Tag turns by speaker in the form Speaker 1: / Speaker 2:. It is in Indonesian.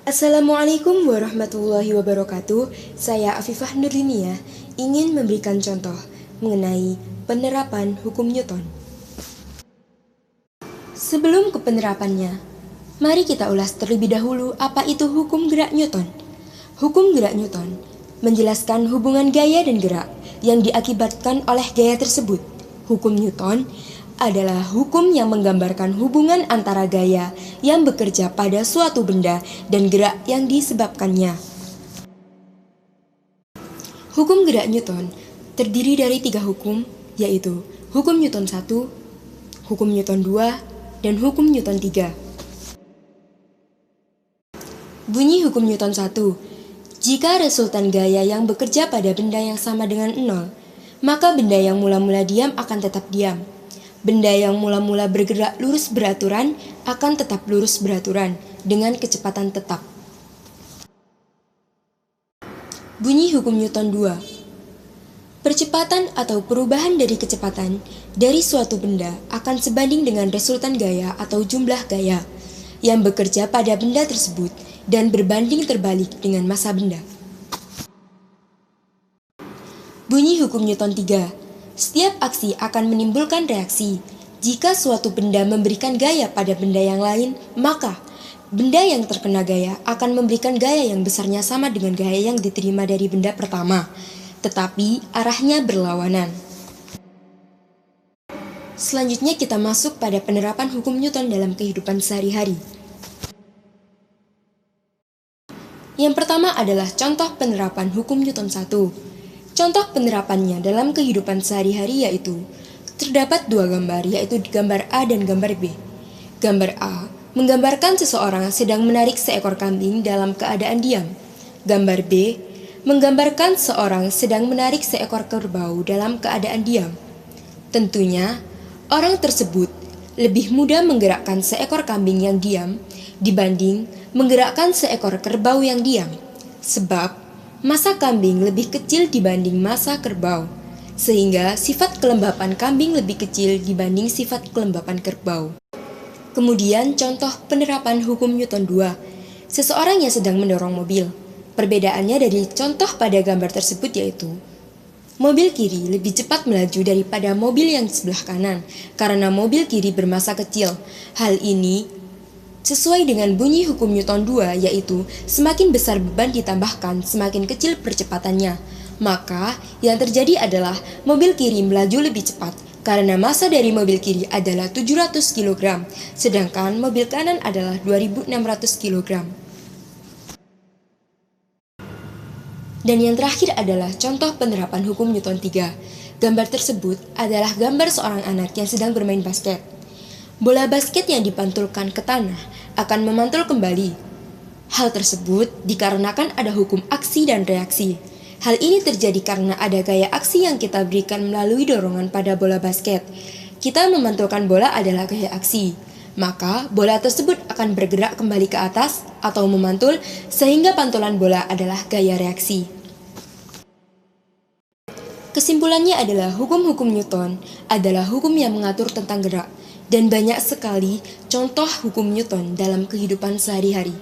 Speaker 1: Assalamualaikum warahmatullahi wabarakatuh. Saya Afifah Nurlinia ingin memberikan contoh mengenai penerapan hukum Newton. Sebelum ke penerapannya, mari kita ulas terlebih dahulu apa itu hukum gerak Newton. Hukum gerak Newton menjelaskan hubungan gaya dan gerak yang diakibatkan oleh gaya tersebut. Hukum Newton adalah hukum yang menggambarkan hubungan antara gaya yang bekerja pada suatu benda dan gerak yang disebabkannya. Hukum gerak Newton terdiri dari 3 hukum, yaitu hukum Newton 1, hukum Newton 2, dan hukum Newton 3. Bunyi hukum Newton 1. Jika resultan gaya yang bekerja pada benda yang sama dengan 0, maka benda yang mula-mula diam akan tetap diam. Benda yang mula-mula bergerak lurus beraturan akan tetap lurus beraturan dengan kecepatan tetap. Bunyi hukum Newton 2. Percepatan atau perubahan dari kecepatan dari suatu benda akan sebanding dengan resultan gaya atau jumlah gaya yang bekerja pada benda tersebut dan berbanding terbalik dengan massa benda. Bunyi hukum Newton 3. Setiap aksi akan menimbulkan reaksi. Jika suatu benda memberikan gaya pada benda yang lain, maka benda yang terkena gaya akan memberikan gaya yang besarnya sama dengan gaya yang diterima dari benda pertama, tetapi arahnya berlawanan. Selanjutnya kita masuk pada penerapan hukum Newton dalam kehidupan sehari-hari. Yang pertama adalah contoh penerapan hukum Newton 1. Contoh penerapannya dalam kehidupan sehari-hari yaitu terdapat 2 gambar, yaitu gambar A dan gambar B. Gambar A menggambarkan seseorang sedang menarik seekor kambing dalam keadaan diam. Gambar B menggambarkan seorang sedang menarik seekor kerbau dalam keadaan diam. Tentunya, orang tersebut lebih mudah menggerakkan seekor kambing yang diam dibanding menggerakkan seekor kerbau yang diam, sebab massa kambing lebih kecil dibanding massa kerbau, sehingga sifat kelembapan kambing lebih kecil dibanding sifat kelembapan kerbau. Kemudian contoh penerapan hukum Newton 2. Seseorang yang sedang mendorong mobil. Perbedaannya dari contoh pada gambar tersebut yaitu mobil kiri lebih cepat melaju daripada mobil yang sebelah kanan karena mobil kiri bermassa kecil. Hal ini sesuai dengan bunyi hukum Newton 2, yaitu semakin besar beban ditambahkan, semakin kecil percepatannya. Maka, yang terjadi adalah mobil kiri melaju lebih cepat, karena massa dari mobil kiri adalah 700 kg, sedangkan mobil kanan adalah 2600 kg. Dan yang terakhir adalah contoh penerapan hukum Newton 3. Gambar tersebut adalah gambar seorang anak yang sedang bermain basket. Bola basket yang dipantulkan ke tanah akan memantul kembali. Hal tersebut dikarenakan ada hukum aksi dan reaksi. Hal ini terjadi karena ada gaya aksi yang kita berikan melalui dorongan pada bola basket. Kita memantulkan bola adalah gaya aksi. Maka bola tersebut akan bergerak kembali ke atas atau memantul sehingga pantulan bola adalah gaya reaksi. Kesimpulannya adalah hukum-hukum Newton adalah hukum yang mengatur tentang gerak. Dan banyak sekali contoh hukum Newton dalam kehidupan sehari-hari.